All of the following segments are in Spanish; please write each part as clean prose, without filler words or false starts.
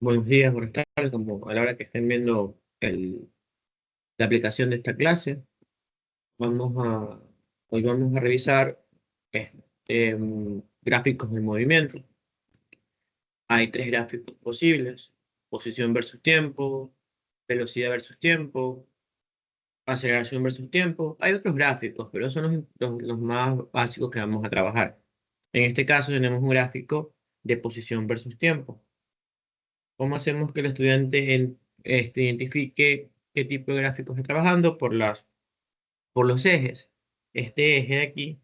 Buenos días, buenas tardes, como a la hora que estén viendo la aplicación de esta clase. Vamos a, Hoy vamos a revisar gráficos de movimiento. Hay tres gráficos posibles: posición versus tiempo, velocidad versus tiempo, aceleración versus tiempo. Hay otros gráficos, pero esos son los más básicos que vamos a trabajar. En este caso tenemos un gráfico de posición versus tiempo. ¿Cómo hacemos que el estudiante identifique qué tipo de gráfico está trabajando? Por los ejes. Este eje de aquí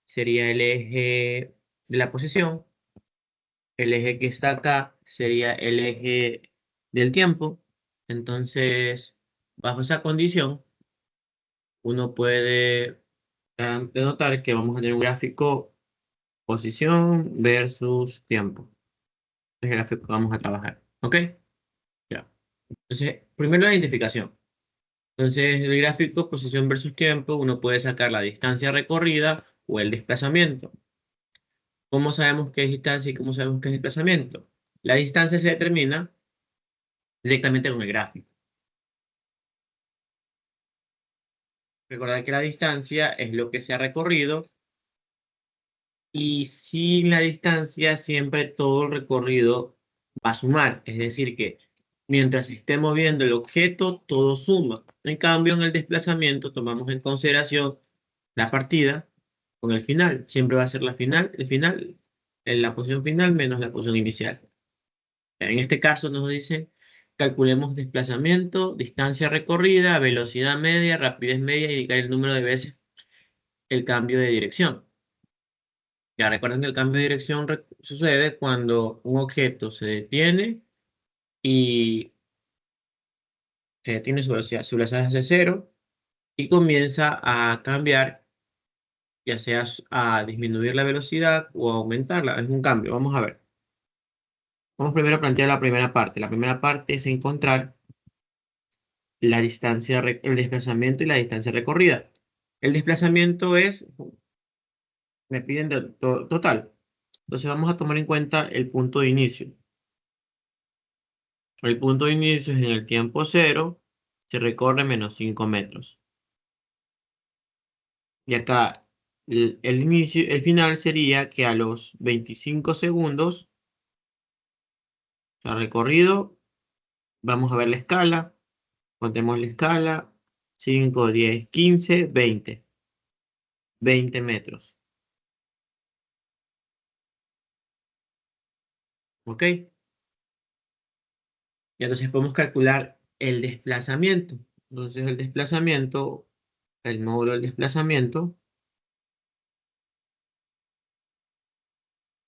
sería el eje de la posición. El eje que está acá sería el eje del tiempo. Entonces, bajo esa condición, uno puede denotar que vamos a tener un gráfico posición versus tiempo. Es el gráfico que vamos a trabajar. ¿Ok? Ya. Entonces, primero la identificación. Entonces, el gráfico posición versus tiempo, uno puede sacar la distancia recorrida o el desplazamiento. ¿Cómo sabemos qué es distancia y cómo sabemos qué es desplazamiento? La distancia se determina directamente con el gráfico. Recordad que la distancia es lo que se ha recorrido y sin la distancia siempre todo el recorrido va a sumar. Es decir, que mientras esté moviendo el objeto, todo suma. En cambio, en el desplazamiento tomamos en consideración la partida con el final. Siempre va a ser el final, en la posición final menos la posición inicial. En este caso nos dice, calculemos desplazamiento, distancia recorrida, velocidad media, rapidez media, y indicar el número de veces el cambio de dirección. Ya recuerden que el cambio de dirección sucede cuando un objeto se detiene y se detiene su velocidad hacia cero y comienza a cambiar, ya sea a disminuir la velocidad o a aumentarla. Es un cambio. Vamos a ver. Vamos primero a plantear la primera parte. La primera parte es encontrar la distancia, el desplazamiento y la distancia recorrida. El desplazamiento me piden total. Entonces vamos a tomar en cuenta el punto de inicio. El punto de inicio es en el tiempo cero, se recorre menos 5 metros. Y acá el final sería que a los 25 segundos, ha recorrido, vamos a ver la escala, contemos la escala: 5, 10, 15, 20. 20 metros. ¿Ok? Y entonces podemos calcular el desplazamiento. Entonces el desplazamiento, el módulo del desplazamiento,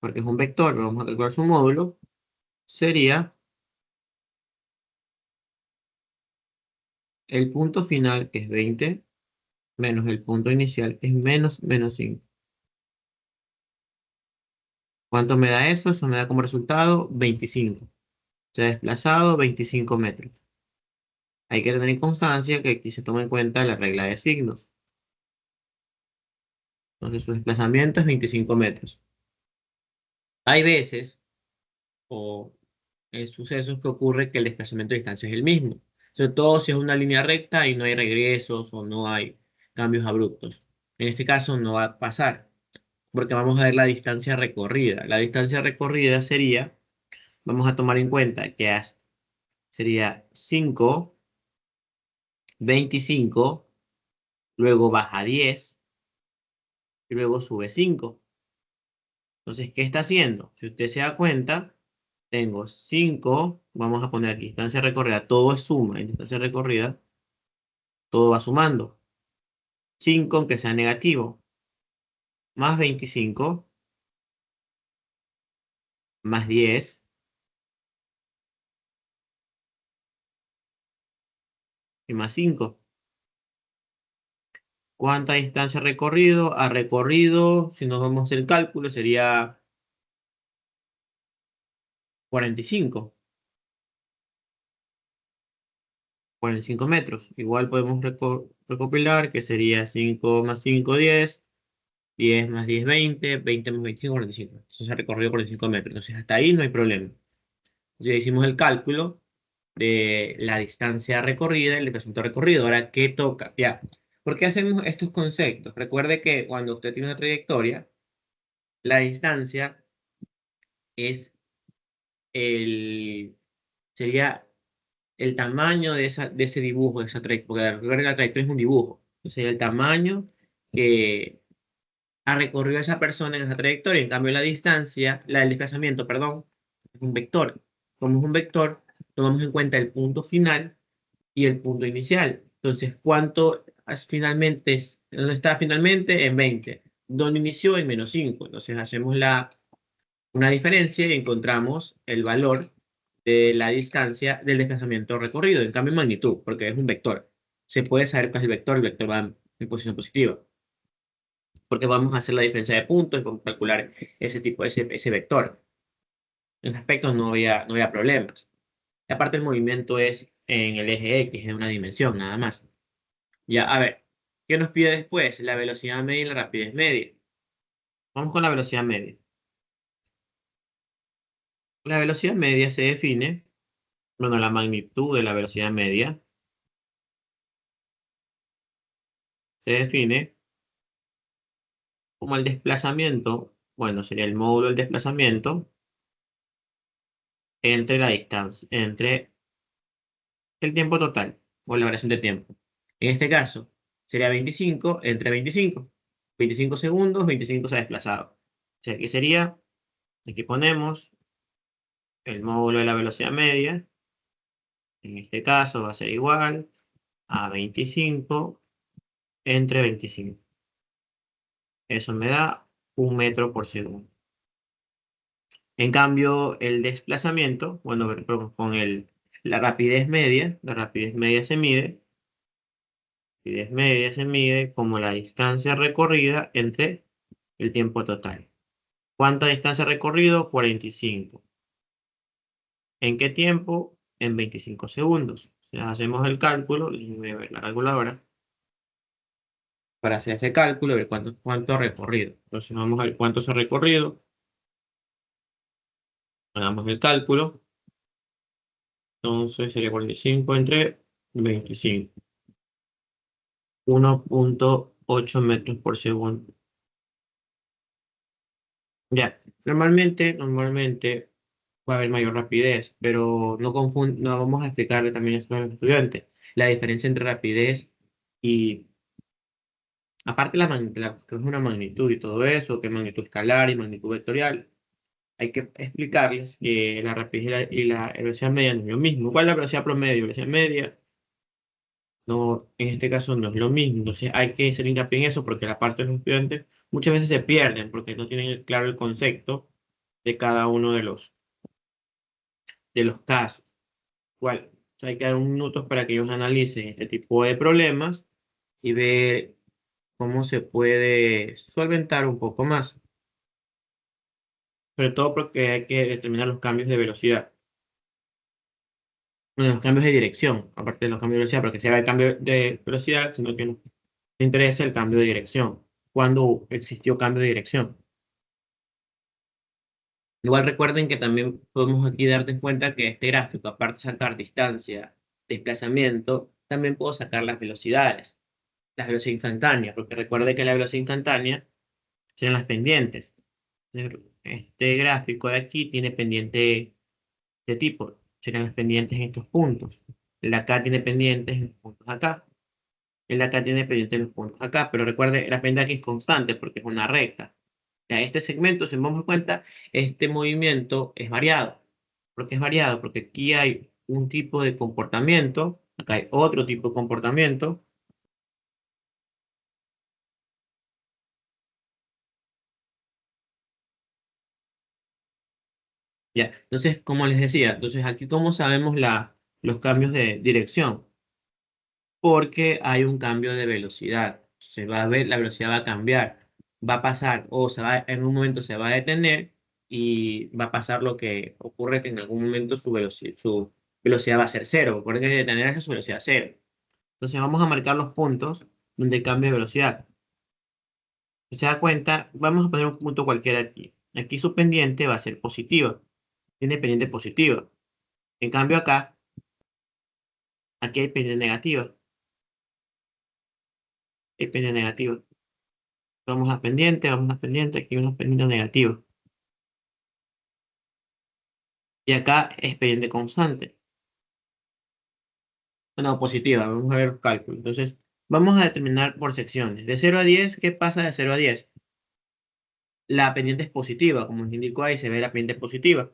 porque es un vector, vamos a calcular su módulo, sería el punto final, que es 20, menos el punto inicial, que es menos 5. ¿Cuánto me da eso? Eso me da como resultado 25. Se ha desplazado 25 metros. Hay que tener constancia que aquí se toma en cuenta la regla de signos. Entonces su desplazamiento es 25 metros. Hay veces, o sucesos que ocurre que el desplazamiento de distancia es el mismo. Sobre todo si es una línea recta y no hay regresos o no hay cambios abruptos. En este caso no va a pasar, porque vamos a ver la distancia recorrida. La distancia recorrida sería, vamos a tomar en cuenta que sería 5, 25, luego baja 10 y luego sube 5. Entonces, ¿qué está haciendo? Si usted se da cuenta, tengo 5, vamos a poner aquí, distancia recorrida, todo es suma, en distancia recorrida, todo va sumando. 5 aunque sea negativo, más 25, más 10, y más 5. ¿Cuánta distancia ha recorrido? Ha recorrido, si nos vamos a hacer el cálculo, sería 45. 45 metros. Igual podemos recopilar que sería 5 más 5, 10. 10 más 10, 20. 20 más 25, 45. Entonces se ha recorrido 45 metros. Entonces hasta ahí no hay problema. Ya hicimos el cálculo de la distancia recorrida y el desplazamiento recorrido. Ahora, ¿qué toca? Ya. ¿Por qué hacemos estos conceptos? Recuerde que cuando usted tiene una trayectoria, la distancia es el, sería el tamaño de ese dibujo, de esa trayectoria. Porque recuerde que la trayectoria es un dibujo. Entonces, el tamaño que ha recorrido esa persona en esa trayectoria. En cambio, la distancia, la del desplazamiento, perdón, es un vector. Como es un vector, tomamos en cuenta el punto final y el punto inicial. Entonces, ¿cuánto finalmente ¿dónde está finalmente? En 20. ¿Dónde inició? En -5. Entonces, hacemos una diferencia y encontramos el valor de la distancia del desplazamiento recorrido. En cambio, en magnitud, porque es un vector. Se puede saber cuál es el vector va en posición positiva porque vamos a hacer la diferencia de puntos y vamos a calcular ese tipo, ese vector. En aspectos no había problemas. Y aparte el movimiento es en el eje X, en una dimensión, nada más. Ya, a ver, ¿qué nos pide después? La velocidad media y la rapidez media. Vamos con la velocidad media. La velocidad media se define, bueno, la magnitud de la velocidad media se define como el desplazamiento, bueno, sería el módulo del desplazamiento entre la distancia, entre el tiempo total o la variación de tiempo. En este caso, sería 25 entre 25. 25 segundos, 25 se ha desplazado. O sea, aquí sería, aquí ponemos el módulo de la velocidad media. En este caso va a ser igual a 25 entre 25. Eso me da 1 metro por segundo. En cambio, el desplazamiento, bueno, con la rapidez media se mide como la distancia recorrida entre el tiempo total. ¿Cuánta distancia recorrido? 45. ¿En qué tiempo? En 25 segundos. O sea, hacemos el cálculo, y voy a ver la calculadora, para hacer este cálculo, ver cuánto ha recorrido. Entonces vamos a ver cuánto se ha recorrido. Hagamos el cálculo. Entonces sería 45 entre 25. 1,8 metros por segundo. Ya, normalmente va a haber mayor rapidez, pero no vamos a explicarle también esto a los estudiantes. La diferencia entre rapidez y, aparte que es una magnitud y todo eso, que es magnitud escalar y magnitud vectorial, hay que explicarles que la rapidez y la velocidad media no es lo mismo. ¿Cuál es la velocidad promedio? La velocidad media, no, en este caso no es lo mismo. Entonces hay que hacer hincapié en eso porque la parte de los estudiantes muchas veces se pierden porque no tienen claro el concepto de cada uno de los casos. Igual, o sea, hay que dar un minuto para que ellos analicen este tipo de problemas y ver cómo se puede solventar un poco más. Sobre todo porque hay que determinar los cambios de velocidad. Bueno, los cambios de dirección, aparte de los cambios de velocidad, porque se haga el cambio de velocidad, sino que nos interesa el cambio de dirección. Cuando existió cambio de dirección. Igual recuerden que también podemos aquí darte cuenta que este gráfico, aparte de sacar distancia, desplazamiento, también puedo sacar las velocidades. Las velocidades instantáneas, porque recuerde que la velocidad instantánea serán las pendientes. Este gráfico de aquí tiene pendiente de tipo, serán las pendientes en estos puntos. El de acá tiene pendientes en los puntos acá. El de acá tiene pendientes en los puntos acá, pero recuerde, la pendiente aquí es constante porque es una recta. Ya este segmento, si nos damos cuenta, este movimiento es variado. ¿Por qué es variado? Porque aquí hay un tipo de comportamiento, acá hay otro tipo de comportamiento. Ya, entonces, como les decía, entonces aquí cómo sabemos los cambios de dirección, porque hay un cambio de velocidad. Se va a ver, la velocidad va a cambiar, va a pasar, en un momento se va a detener y va a pasar lo que ocurre que en algún momento su velocidad va a ser cero. Recuerden que detenerse su velocidad cero. Entonces vamos a marcar los puntos donde cambia de velocidad. Si se da cuenta, vamos a poner un punto cualquiera aquí. Aquí su pendiente va a ser positiva, tiene pendiente positiva. En cambio acá, aquí hay pendiente negativa. Hay pendiente negativa. Vamos a pendiente, aquí hay unos pendientes negativos. Y acá es pendiente constante. Bueno, positiva, vamos a ver los cálculos. Entonces, vamos a determinar por secciones. De 0 a 10, ¿qué pasa de 0 a 10? La pendiente es positiva, como nos indicó ahí, se ve la pendiente positiva.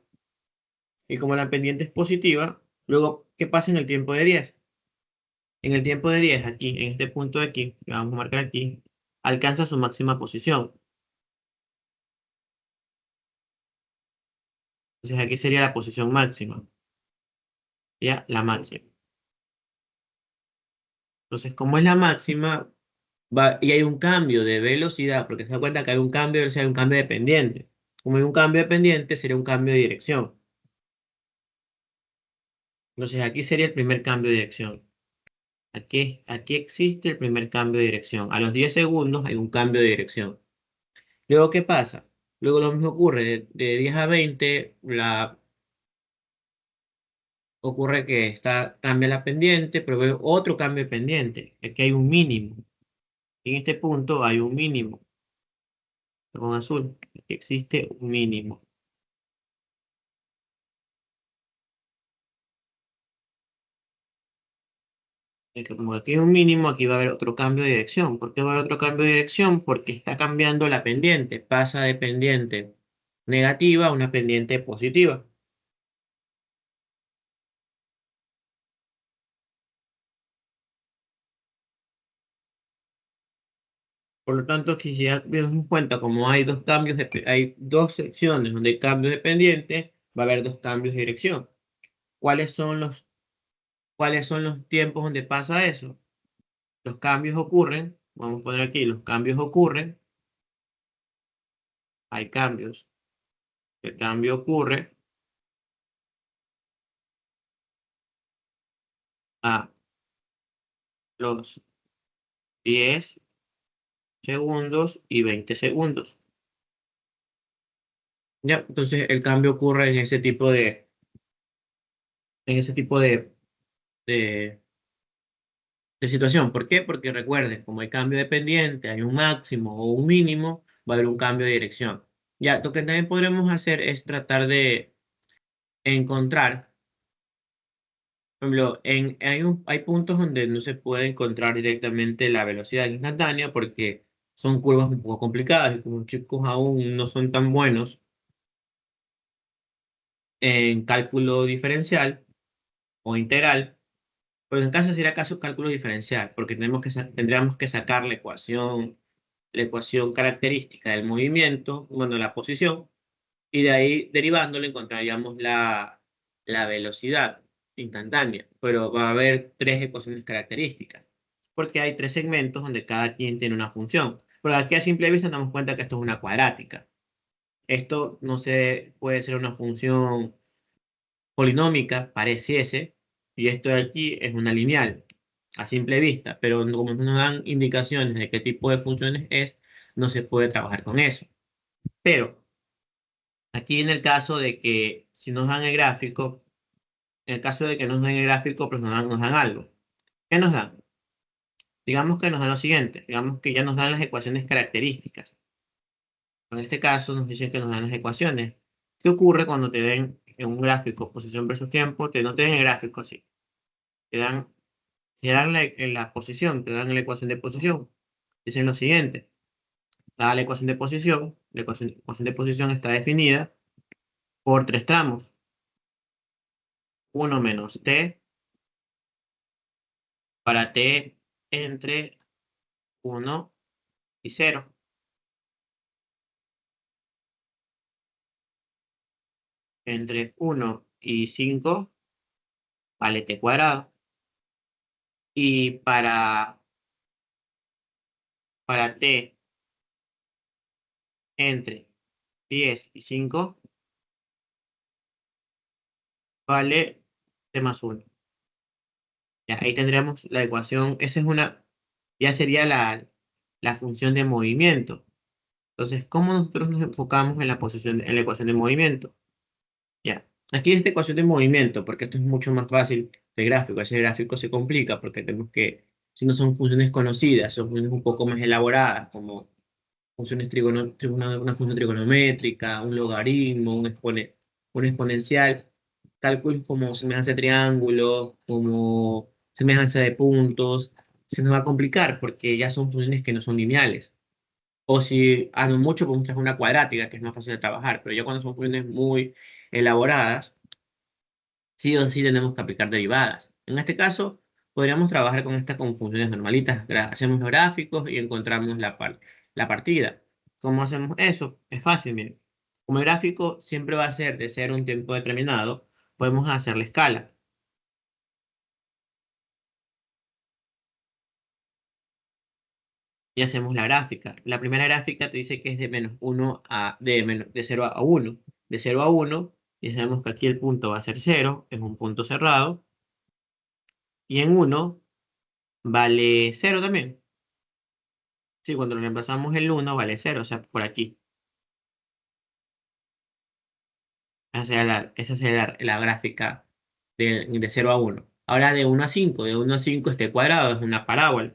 Y como la pendiente es positiva, luego, ¿qué pasa en el tiempo de 10? En el tiempo de 10, aquí, en este punto de aquí, que vamos a marcar aquí, alcanza su máxima posición. Entonces, aquí sería la posición máxima. Ya, la máxima. Entonces, como es la máxima, y hay un cambio de velocidad, porque se da cuenta que hay un cambio de velocidad, hay un cambio de pendiente. Como hay un cambio de pendiente, sería un cambio de dirección. Entonces, aquí sería el primer cambio de dirección. Aquí existe el primer cambio de dirección. A los 10 segundos hay un cambio de dirección. Luego, ¿qué pasa? Luego lo mismo ocurre. De 10 a 20, ocurre que cambia la pendiente, pero veo otro cambio de pendiente. Aquí hay un mínimo. En este punto hay un mínimo. Con azul. Aquí existe un mínimo. Es que como aquí hay un mínimo, aquí va a haber otro cambio de dirección. ¿Por qué va a haber otro cambio de dirección? Porque está cambiando la pendiente. Pasa de pendiente negativa a una pendiente positiva. Por lo tanto, aquí si ya nos damos cuenta, como hay dos cambios, hay dos secciones donde hay cambios de pendiente, va a haber dos cambios de dirección. ¿Cuáles son cuáles son los tiempos donde pasa eso? Los cambios ocurren, vamos a poner aquí, los cambios ocurren, hay cambios. El cambio ocurre a los 10 segundos y 20 segundos. Ya, entonces el cambio ocurre en ese tipo de, de situación. ¿Por qué? Porque recuerden, como hay cambio de pendiente, hay un máximo o un mínimo, va a haber un cambio de dirección. Ya, lo que también podremos hacer es tratar de encontrar, por ejemplo, hay puntos donde no se puede encontrar directamente la velocidad instantánea porque son curvas un poco complicadas y como los chicos aún no son tan buenos en cálculo diferencial o integral, pues en caso sería caso cálculo diferencial, porque tendríamos que sacar la ecuación característica del movimiento, bueno, la posición, y de ahí derivándolo encontraríamos la velocidad instantánea, pero va a haber tres ecuaciones características, porque hay tres segmentos donde cada quien tiene una función. Pero aquí a simple vista nos damos cuenta que esto es una cuadrática. Esto no se puede ser una función polinómica, pareciese, y esto de aquí es una lineal, a simple vista, pero como no nos dan indicaciones de qué tipo de funciones es, no se puede trabajar con eso. Pero aquí en el caso de que si nos dan el gráfico, en el caso de que nos den el gráfico, pues nos dan algo. ¿Qué nos dan? Digamos que nos dan lo siguiente, digamos que ya nos dan las ecuaciones características. En este caso nos dicen que nos dan las ecuaciones. ¿Qué ocurre cuando te den en un gráfico posición versus tiempo? No te den el gráfico así. Te dan en la posición, te dan la ecuación de posición. Dicen lo siguiente, dada la ecuación de posición, ecuación de posición está definida por tres tramos. 1 menos t para t entre 1 y 0. Entre 1 y 5 vale t cuadrado. Y para t entre 10 y 5 vale t más 1. Ya, ahí tendríamos la ecuación, ya sería la función de movimiento. Entonces, ¿cómo nosotros nos enfocamos en la ecuación de movimiento? Ya, Aquí esta ecuación de movimiento, porque esto es mucho más fácil de gráfico. Ese gráfico se complica porque tenemos que, si no son funciones conocidas, son funciones un poco más elaboradas, como funciones una función trigonométrica, un logaritmo, un exponencial, cálculos como semejanza de triángulo, como semejanza de puntos, se nos va a complicar porque ya son funciones que no son lineales. O si a lo mucho podemos trabajar una cuadrática, que es más fácil de trabajar, pero ya cuando son funciones muy elaboradas, sí o sí tenemos que aplicar derivadas. En este caso, podríamos trabajar con estas con funciones normalitas. Hacemos los gráficos y encontramos la partida. ¿Cómo hacemos eso? Es fácil, miren. Como el gráfico siempre va a ser de ser un tiempo determinado, podemos hacer la escala y hacemos la gráfica. La primera gráfica te dice que es de menos uno de 0 a uno. De 0 a uno, y sabemos que aquí el punto va a ser cero, es un punto cerrado, y en uno vale cero también. Sí, cuando lo reemplazamos el uno vale cero, o sea, por aquí. Esa sería la gráfica de 0 a uno. Ahora de uno a 5, de uno a 5 este cuadrado es una parábola.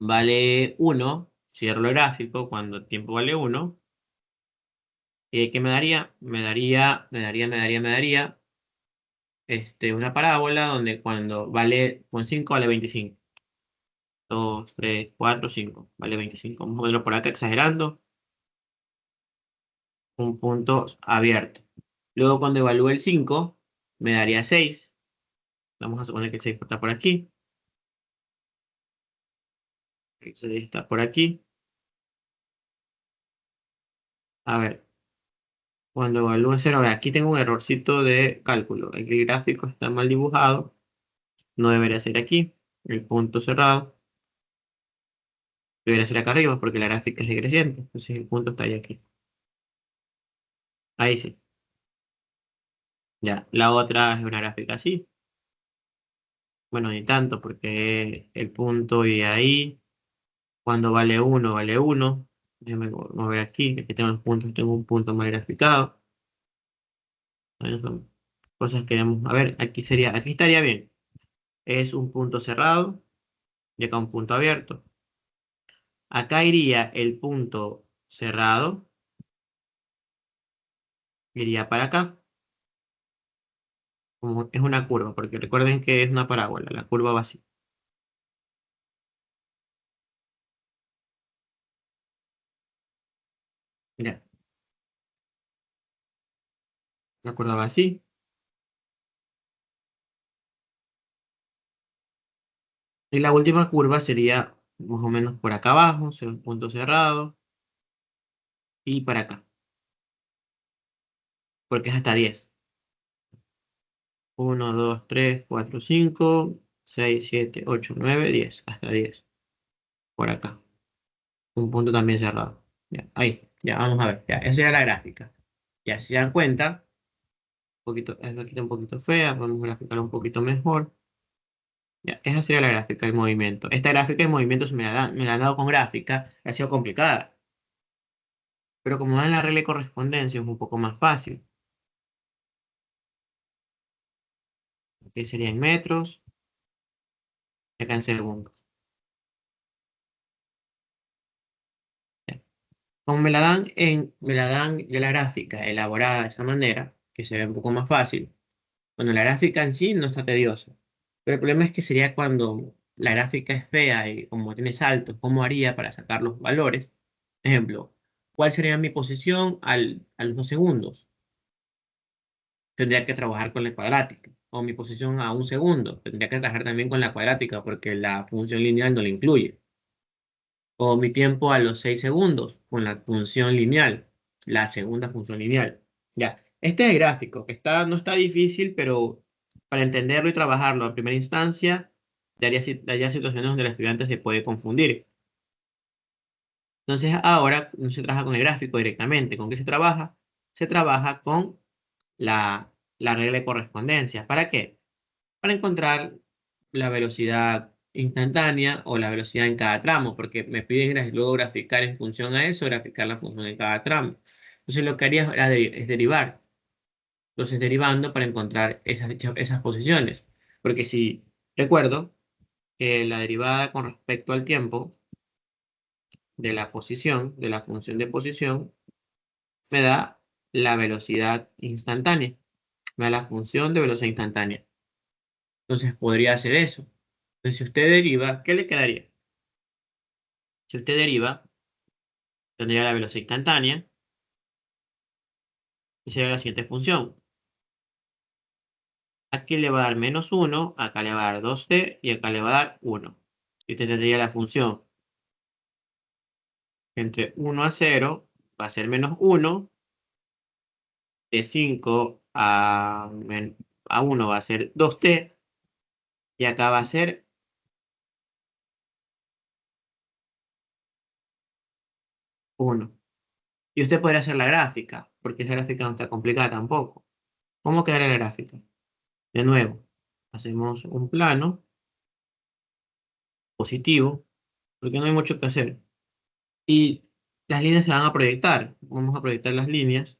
Vale uno, cierro el gráfico cuando el tiempo vale uno. ¿Y qué me daría? Me daría una parábola donde cuando vale con 5 vale 25. 2, 3, 4, 5. Vale 25. Vamos a verlo por acá exagerando. Un punto abierto. Luego cuando evalúe el 5, me daría 6. Vamos a suponer que el 6 está por aquí. El 6 está por aquí. A ver, cuando evalúe 0, aquí tengo un errorcito de cálculo. Aquí el gráfico está mal dibujado. No debería ser aquí. El punto cerrado. Debería ser acá arriba porque la gráfica es decreciente. Entonces el punto estaría aquí. Ahí sí. Ya, la otra es una gráfica así. Bueno, ni tanto porque el punto iría ahí. Cuando vale uno vale uno. Déjame mover aquí. Aquí tengo los puntos. Tengo un punto mal graficado. Son cosas que vamos a ver. Aquí estaría bien. Es un punto cerrado y acá un punto abierto. Acá iría el punto cerrado. Iría para acá. Como es una curva, porque recuerden que es una parábola. La curva va así. Mira, la curva va así. Y la última curva sería más o menos por acá abajo, o sea, un punto cerrado. Y para acá, porque es hasta 10. 1, 2, 3, 4, 5, 6, 7, 8, 9, 10. Hasta 10. Por acá. Un punto también cerrado. Ya, ahí. Ya, vamos a ver. Ya, esa era la gráfica. Ya, si se dan cuenta, esta aquí está un poquito fea. Vamos a graficar un poquito mejor. Ya, esa sería la gráfica del movimiento. Esta gráfica del movimiento, si me la han dado con gráfica, ha sido complicada. Pero como dan la regla de correspondencia, es un poco más fácil. Aquí sería en metros, y acá en segundos. Ya. Como me la dan ya la gráfica elaborada de esa manera, que se ve un poco más fácil. Bueno, la gráfica en sí no está tediosa. Pero el problema es que sería cuando la gráfica es fea y como tiene saltos, ¿cómo haría para sacar los valores? Ejemplo, ¿cuál sería mi posición a los 2 segundos? Tendría que trabajar con la cuadrática. O mi posición a 1 segundo. Tendría que trabajar también con la cuadrática porque la función lineal no la incluye. O mi tiempo a los 6 segundos con la función lineal, la segunda función lineal. Ya, este es el gráfico, que no está difícil, pero para entenderlo y trabajarlo a primera instancia, daría situaciones donde el estudiante se puede confundir. Entonces ahora no se trabaja con el gráfico directamente. ¿Con qué se trabaja? Se trabaja con la regla de correspondencia. ¿Para qué? Para encontrar la velocidad instantánea o la velocidad en cada tramo, porque me piden luego graficar en función a eso, graficar la función en cada tramo. Entonces lo que haría es derivar. Entonces derivando para encontrar esas posiciones. Porque si recuerdo que la derivada con respecto al tiempo de la posición, de la función de posición, me da la velocidad instantánea. Me da la función de velocidad instantánea. Entonces podría hacer eso. Entonces si usted deriva, ¿qué le quedaría? Si usted deriva, tendría la velocidad instantánea y sería la siguiente función. Aquí le va a dar -1, acá le va a dar 2t y acá le va a dar 1. Y usted tendría la función entre 1 a 0 va a ser -1, de 5 a 1 va a ser 2t y acá va a ser 1. Y usted podría hacer la gráfica, porque esa gráfica no está complicada tampoco. ¿Cómo quedaría la gráfica? De nuevo, hacemos un plano positivo, porque no hay mucho que hacer. Y las líneas se van a proyectar. Vamos a proyectar las líneas,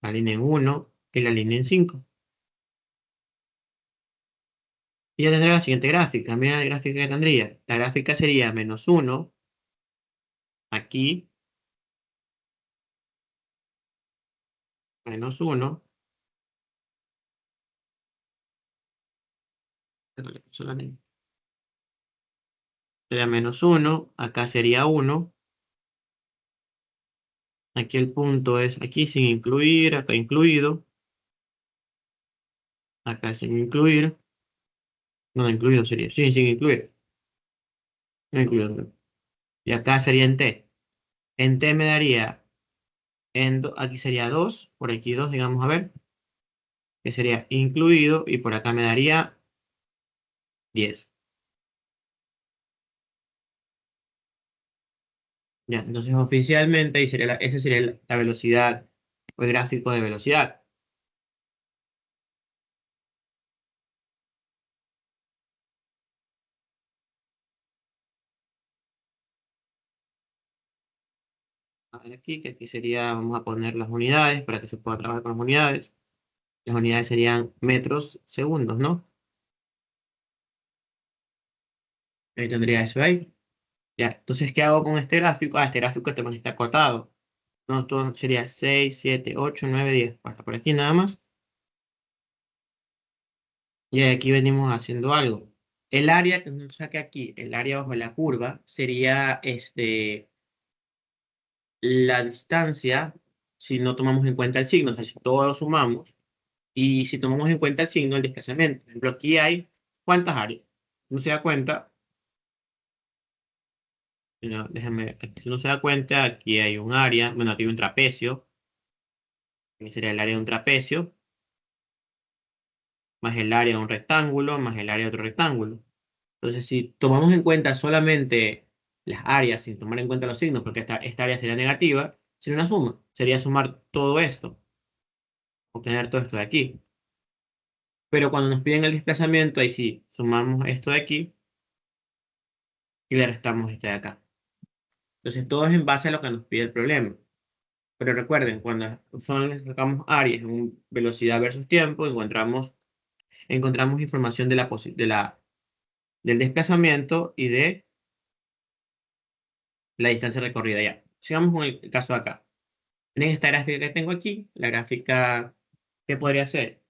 la línea en 1 y la línea en 5. Y ya tendré la siguiente gráfica. Mira la gráfica que tendría. La gráfica sería -1 aquí, -1. Sería -1, acá sería 1. Aquí el punto es aquí sin incluir, acá incluido, acá sin incluir. No, incluido sería, sí, sin incluir. No incluido, no. Y acá sería en T. En T me daría, aquí sería 2, por aquí 2, digamos, a ver, que sería incluido, y por acá me daría 10. Ya, entonces oficialmente ahí sería esa sería la velocidad, o el gráfico de velocidad. A ver aquí, que aquí sería, vamos a poner las unidades para que se pueda trabajar con las unidades. Las unidades serían metros segundos, ¿no? Ahí tendría eso ahí. Ya, entonces, ¿qué hago con este gráfico? Ah, este gráfico también está acotado. No, todo sería 6, 7, 8, 9, 10. Hasta por aquí nada más. Y aquí venimos haciendo algo. El área que nos saque aquí, el área bajo la curva, sería la distancia si no tomamos en cuenta el signo. O sea, si todo lo sumamos y si tomamos en cuenta el signo, el desplazamiento. Por ejemplo, aquí hay ¿cuántas áreas? No se da cuenta. No, déjame, si no se da cuenta, aquí hay un área, bueno, aquí hay un trapecio, que sería el área de un trapecio, más el área de un rectángulo, más el área de otro rectángulo. Entonces, si tomamos en cuenta solamente las áreas, sin tomar en cuenta los signos, porque esta área sería negativa, sería una suma, sería sumar todo esto, obtener todo esto de aquí. Pero cuando nos piden el desplazamiento, ahí sí, sumamos esto de aquí y le restamos esto de acá. Entonces, todo es en base a lo que nos pide el problema. Pero recuerden, cuando sacamos áreas en velocidad versus tiempo, encontramos información del desplazamiento y de la distancia recorrida ya. Sigamos con el caso de acá. En esta gráfica que tengo aquí, la gráfica, ¿qué podría ser?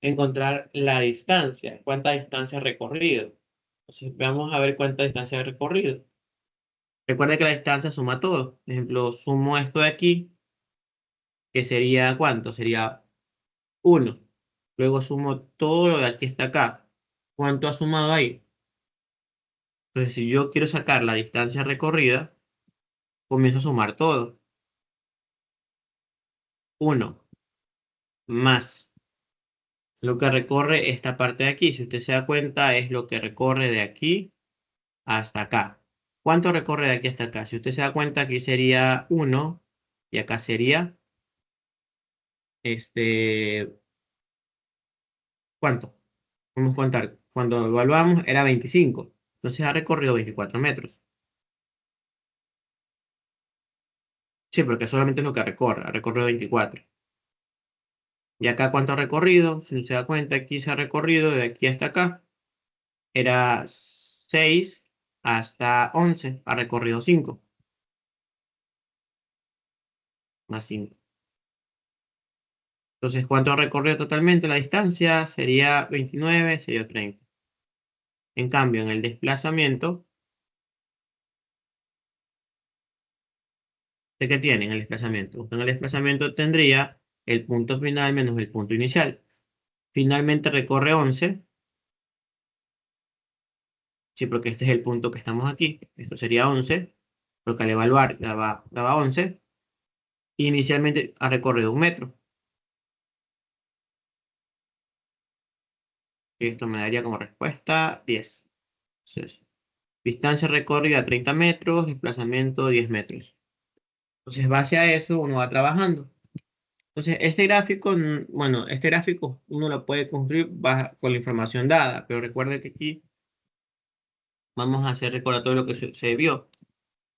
Encontrar la distancia, cuánta distancia ha recorrido. Entonces, vamos a ver cuánta distancia ha recorrido. Recuerda que la distancia suma todo. Por ejemplo, sumo esto de aquí, que sería ¿cuánto? Sería 1. Luego sumo todo lo de aquí hasta acá. ¿Cuánto ha sumado ahí? Entonces, si yo quiero sacar la distancia recorrida, comienzo a sumar todo. 1 más lo que recorre esta parte de aquí. Si usted se da cuenta, es lo que recorre de aquí hasta acá. ¿Cuánto recorre de aquí hasta acá? Si usted se da cuenta, aquí sería 1 y acá sería, ¿cuánto? Vamos a contar. Cuando evaluamos era 25. Entonces ha recorrido 24 metros. Sí, porque solamente es lo que recorre, ha recorrido 24. Y acá, ¿cuánto ha recorrido? Si se da cuenta, aquí se ha recorrido de aquí hasta acá. Era 6 hasta 11, ha recorrido 5, más 5. Entonces, ¿cuánto ha recorrido totalmente la distancia? Sería 29, sería 30. En cambio, en el desplazamiento, ¿de qué tiene en el desplazamiento? En el desplazamiento tendría el punto final menos el punto inicial. Finalmente recorre 11, sí, porque este es el punto que estamos aquí. Esto sería 11, porque al evaluar daba 11. Inicialmente ha recorrido 1 metro. Y esto me daría como respuesta 10. Entonces, distancia recorrida 30 metros, desplazamiento 10 metros. Entonces, base a eso, uno va trabajando. Entonces, este gráfico, bueno, este gráfico uno lo puede construir con la información dada, pero recuerde que aquí vamos a hacer recordatorio de lo que se vio.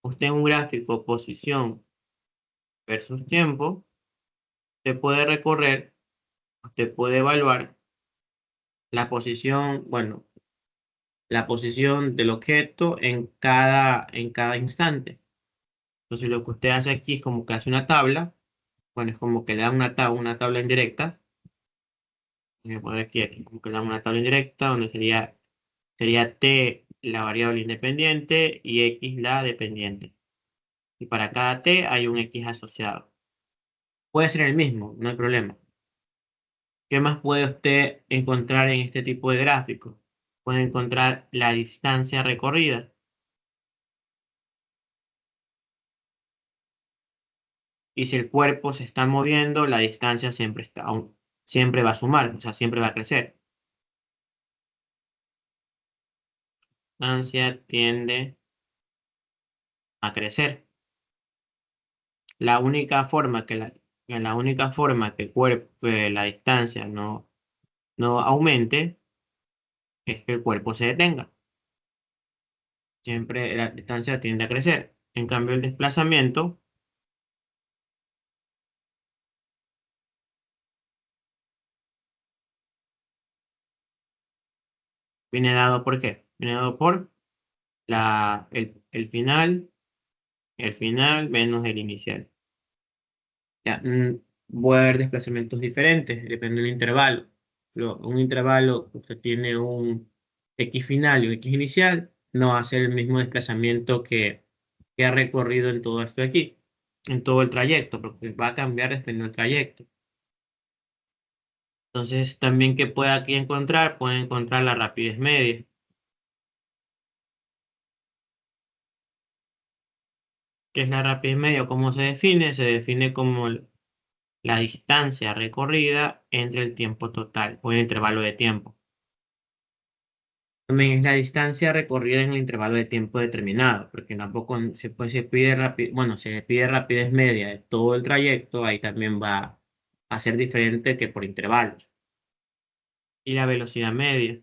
Usted en un gráfico posición versus tiempo, usted puede recorrer, usted puede evaluar la posición, bueno, la posición del objeto en cada instante. Entonces, lo que usted hace aquí es como que hace una tabla, bueno, es como que le da una tabla indirecta. Voy a poner aquí como que le da una tabla indirecta donde sería t la variable independiente y x la dependiente. Y para cada t hay un x asociado. Puede ser el mismo, no hay problema. ¿Qué más puede usted encontrar en este tipo de gráficos? Puede encontrar la distancia recorrida. Y si el cuerpo se está moviendo, la distancia siempre va a sumar, o sea, siempre va a crecer. La distancia tiende a crecer. La única forma que el cuerpo, la distancia no aumente es que el cuerpo se detenga. Siempre la distancia tiende a crecer. En cambio, el desplazamiento viene dado ¿por qué? Viene dado por el final menos el inicial. Ya, voy a ver desplazamientos diferentes, depende del intervalo. Un intervalo, usted tiene un X final y un X inicial, no va a ser el mismo desplazamiento que ha recorrido en todo esto de aquí, en todo el trayecto, porque va a cambiar dependiendo del trayecto. Entonces, también que puede aquí encontrar, puede encontrar la rapidez media. ¿Qué es la rapidez media? ¿Cómo se define? Se define como la distancia recorrida entre el tiempo total o el intervalo de tiempo. También es la distancia recorrida en el intervalo de tiempo determinado, porque tampoco se pide bueno, se pide rapidez media de todo el trayecto, ahí también va a ser diferente que por intervalos. Y la velocidad media,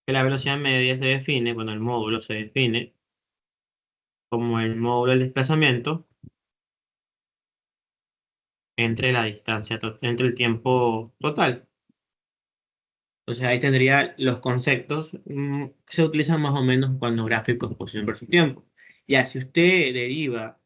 que la velocidad media se define, bueno, el módulo se define como el módulo del desplazamiento entre la distancia, entre el tiempo total. Entonces ahí tendría los conceptos que se utilizan más o menos cuando gráficos posición versus tiempo. Ya, si usted deriva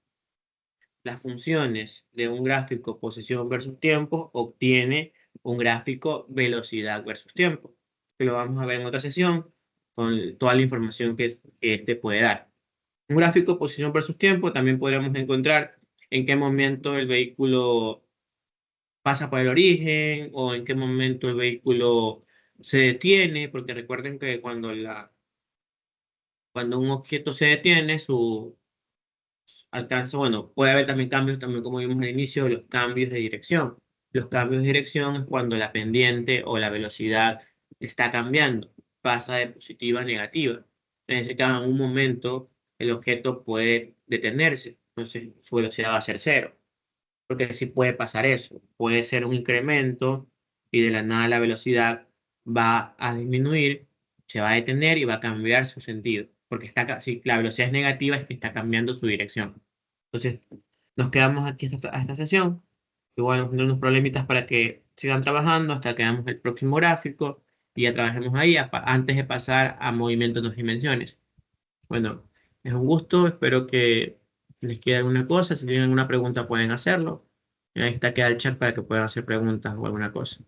las funciones de un gráfico posición versus tiempo, obtiene un gráfico velocidad versus tiempo, que lo vamos a ver en otra sesión con toda la información que este puede dar. Un gráfico posición versus tiempo también podríamos encontrar en qué momento el vehículo pasa por el origen o en qué momento el vehículo se detiene, porque recuerden que cuando un objeto se detiene, su alcance, bueno, puede haber también cambios, también como vimos al inicio, los cambios de dirección. Los cambios de dirección es cuando la pendiente o la velocidad está cambiando, pasa de positiva a negativa. En este caso, en un momento, el objeto puede detenerse, entonces su velocidad va a ser cero, porque sí puede pasar eso. Puede ser un incremento y de la nada la velocidad va a disminuir, se va a detener y va a cambiar su sentido. Porque si la velocidad es negativa, es que está cambiando su dirección. Entonces, nos quedamos aquí hasta esta sesión. Igual vamos a tener unos problemitas para que sigan trabajando hasta que hagamos el próximo gráfico y ya trabajemos ahí antes de pasar a movimiento en dos dimensiones. Bueno, es un gusto, espero que les quede alguna cosa. Si tienen alguna pregunta pueden hacerlo. Ahí está queda el chat para que puedan hacer preguntas o alguna cosa.